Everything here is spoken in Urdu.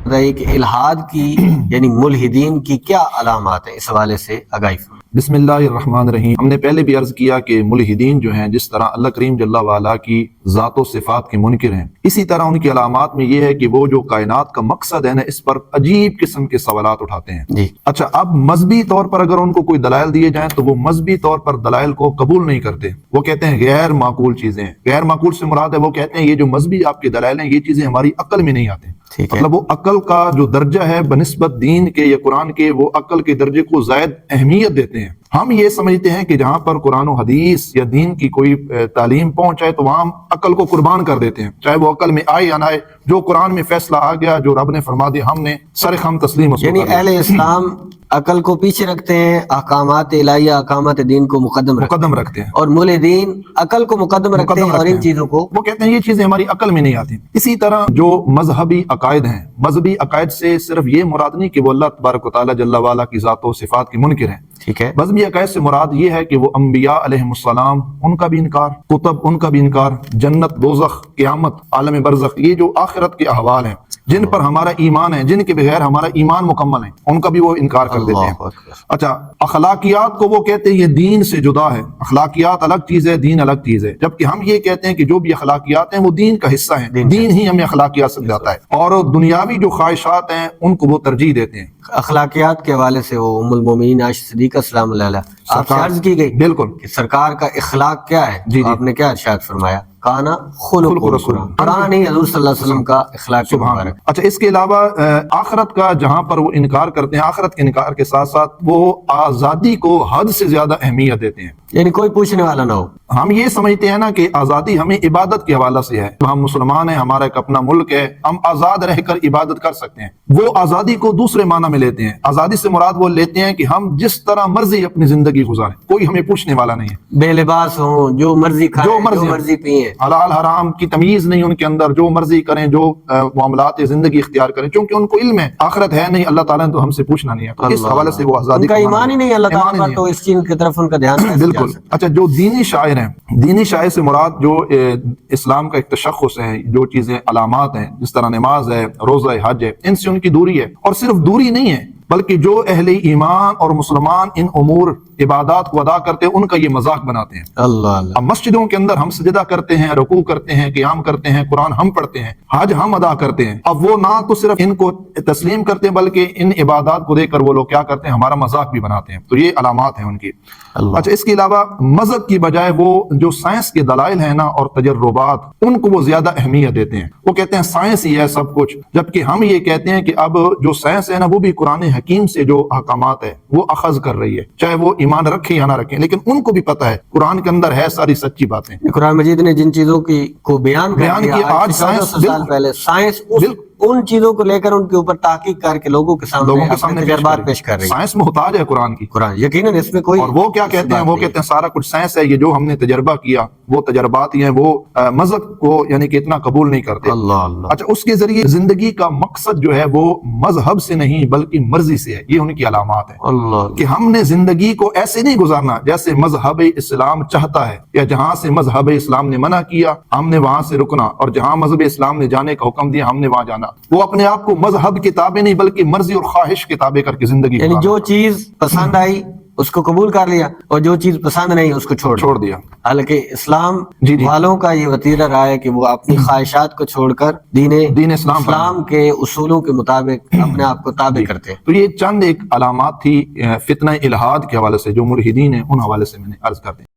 بتائیے کہ الحاد کی یعنی ملحدین کی کیا علامات ہیں، اس حوالے سے آگاہی فرمائیں۔ بسم اللہ الرحمن الرحیم۔ ہم نے پہلے بھی عرض کیا کہ ملحدین جو ہیں جس طرح اللہ کریم جل وعلا کی ذات و صفات کے منکر ہیں، اسی طرح ان کی علامات میں یہ ہے کہ وہ جو کائنات کا مقصد ہے نا، اس پر عجیب قسم کے سوالات اٹھاتے ہیں جی اچھا، اب مذہبی طور پر اگر ان کو کوئی دلائل دیے جائیں تو وہ مذہبی طور پر دلائل کو قبول نہیں کرتے، وہ کہتے ہیں غیر معقول چیزیں ہیں۔ غیر معقول سے مراد ہے، وہ کہتے ہیں یہ جو مذہبی آپ کے دلائل ہیں یہ چیزیں ہماری عقل میں نہیں آتے، ٹھیک ہے، مطلب وہ عقل کا جو درجہ ہے بنسبت دین کے یا قرآن کے، وہ عقل کے درجے کو زائد اہمیت دیتے ہیں۔ ہم یہ سمجھتے ہیں کہ جہاں پر قرآن و حدیث یا دین کی کوئی تعلیم پہنچائے تو وہاں ہم عقل کو قربان کر دیتے ہیں، چاہے وہ عقل میں آئے یا نہ آئے، جو قرآن میں فیصلہ آ گیا، جو رب نے فرما دیا، ہم نے سر خم تسلیم اس کو یعنی کر دیا۔ اہل اسلام عقل کو پیچھے رکھتے ہیں، احکامات الہیہ احکامات دین کو مقدم رکھتے ہیں، اور ملحدین عقل کو مقدم رکھتے ہیں اور ان چیزوں کو وہ کہتے ہیں یہ چیزیں ہماری عقل میں نہیں آتی۔ اسی طرح جو مذہبی عقائد ہیں، مذہبی عقائد سے صرف یہ مراد نہیں کہ وہ اللہ تبارک و تعالیٰ جل وعلا کی ذات و صفات کے منکر ہیں، ٹھیک ہے، مذہبی عقائد سے مراد یہ ہے کہ وہ انبیاء علیہ السلام ان کا بھی انکار، کتب ان کا بھی انکار، جنت دوزخ قیامت عالم برزخ، یہ جو آخرت کے احوال ہیں جن پر ہمارا ایمان ہے، جن کے بغیر ہمارا ایمان مکمل ہے، ان کا بھی وہ انکار کر دیتے ہیں۔ اچھا، اخلاقیات کو وہ کہتے ہیں یہ دین سے جدا ہے، اخلاقیات الگ چیز ہے، دین الگ چیز ہے، جبکہ ہم یہ کہتے ہیں کہ جو بھی اخلاقیات ہیں وہ دین کا حصہ ہیں، دین ہی ہمیں اخلاقیات سمجھاتا ہے، اور دنیاوی جو خواہشات ہیں ان کو وہ ترجیح دیتے ہیں۔ اخلاقیات کے حوالے سے وہ ام المومنین عائشہ صدیقہ سلام اللہ علیہ آپ سے عرض کی گئی بالکل کہ سرکار کا اخلاق کیا ہے، جی آپ نے کیا ارشاد فرمایا؟ کانا خلق رسول، قرآن ہی حضور صلی اللہ علیہ وسلم کا اخلاق مبارک۔ اچھا، اس کے علاوہ آخرت کا جہاں پر وہ انکار کرتے ہیں، آخرت کے انکار کے ساتھ ساتھ وہ آزادی کو حد سے زیادہ اہمیت دیتے ہیں، یعنی کوئی پوچھنے والا نہ ہو۔ ہم یہ سمجھتے ہیں نا کہ آزادی ہمیں عبادت کے حوالے سے ہے، ہم مسلمان ہیں، ہمارا ایک اپنا ملک ہے، ہم آزاد رہ کر عبادت کر سکتے ہیں۔ وہ آزادی کو دوسرے معنی میں لیتے ہیں، آزادی سے مراد وہ لیتے ہیں کہ ہم جس طرح مرضی اپنی زندگی گزاریں، کوئی ہمیں پوچھنے والا نہیں ہے، بے لباس ہوں، جو مرضی کھائیں، جو مرضی پئیں، حلال حرام کی تمیز نہیں ان کے اندر، جو مرضی کریں، جو معاملات زندگی اختیار کریں، چونکہ ان کو علم ہے آخرت ہے نہیں، اللہ تعالیٰ نے تو ہم سے پوچھنا نہیں ہے، تو اس حوالے سے وہ آزادی کا ایمان ہی نہیں اللہ تعالیٰ کا، تو اس چیز کی طرف ان کا دھیان بالکل۔ اچھا، جو دینی شاعر ہیں، دینی شاعر سے مراد جو اسلام کا ایک تشخص ہے، جو چیزیں علامات ہیں، جس طرح نماز ہے، روزہ حج ہے، ان سے ان کی دوری ہے، اور صرف دوری نہیں ہے بلکہ جو اہل ایمان اور مسلمان ان امور عبادات کو ادا کرتے ہیں ان کا یہ مذاق بناتے ہیں۔ اللہ اب مسجدوں کے اندر ہم سجدہ کرتے ہیں، رکوع کرتے ہیں، قیام کرتے ہیں، قرآن ہم پڑھتے ہیں، حج ہم ادا کرتے ہیں، اب وہ نہ تو صرف ان کو تسلیم کرتے ہیں بلکہ ان عبادات کو دیکھ کر وہ لوگ کیا کرتے ہیں، ہمارا مذاق بھی بناتے ہیں، تو یہ علامات ہیں ان کی۔ اچھا، اس کے علاوہ مذہب کی بجائے وہ جو سائنس کے دلائل ہیں نا اور تجربات، ان کو وہ زیادہ اہمیت دیتے ہیں، وہ کہتے ہیں سائنس ہی ہے سب کچھ، جبکہ ہم یہ کہتے ہیں کہ اب جو سائنس ہے نا وہ بھی قرآن حکیم سے جو احکامات ہے وہ اخذ کر رہی ہے، چاہے وہ ایمان رکھیں یا نہ رکھیں، لیکن ان کو بھی پتہ ہے قرآن کے اندر ہے ساری سچی باتیں۔ قرآن مجید نے جن چیزوں کو بیان کیا آج 1400 سال پہلے، سائنس ان چیزوں کو لے کر ان کے اوپر تحقیق کر کے لوگوں کے سامنے تجربات پیش کر رہی ہے۔ سائنس محتاج ہے قرآن کی، قرآن یقیناً اس میں کوئی، اور وہ کیا کہتے ہیں، وہ کہتے ہیں سارا کچھ سائنس ہے، یہ جو ہم نے تجربہ کیا وہ تجربات ہی ہیں، وہ مذہب کو یعنی کہ اتنا قبول نہیں کرتے۔ اللہ اچھا، اس کے ذریعے زندگی کا مقصد جو ہے وہ مذہب سے نہیں بلکہ مرضی سے ہے، یہ ان کی علامات ہے کہ ہم نے زندگی کو ایسے نہیں گزارنا جیسے مذہب اسلام چاہتا ہے، یا جہاں سے مذہب اسلام نے منع کیا ہم نے وہاں سے رکنا، اور جہاں مذہب اسلام نے جانے کا حکم دیا ہم نے وہاں جانا۔ وہ اپنے آپ کو مذہب کتابیں نہیں بلکہ مرضی اور خواہش کتابیں کر کے زندگی یعنی جو چیز پسند آئی اس کو قبول کر لیا اور جو چیز پسند نہیں اس کو چھوڑ دیا۔ حالانکہ اسلام والوں کا یہ وتیرہ رہا ہے کہ وہ اپنی خواہشات کو چھوڑ کر دین اسلام کے اصولوں کے مطابق اپنے آپ کو تابع کرتے ہیں۔ تو یہ چند ایک علامات تھی فتنہ الحاد کے حوالے سے جو ملحدین ہیں، ان حوالے سے میں نے عرض کر دی۔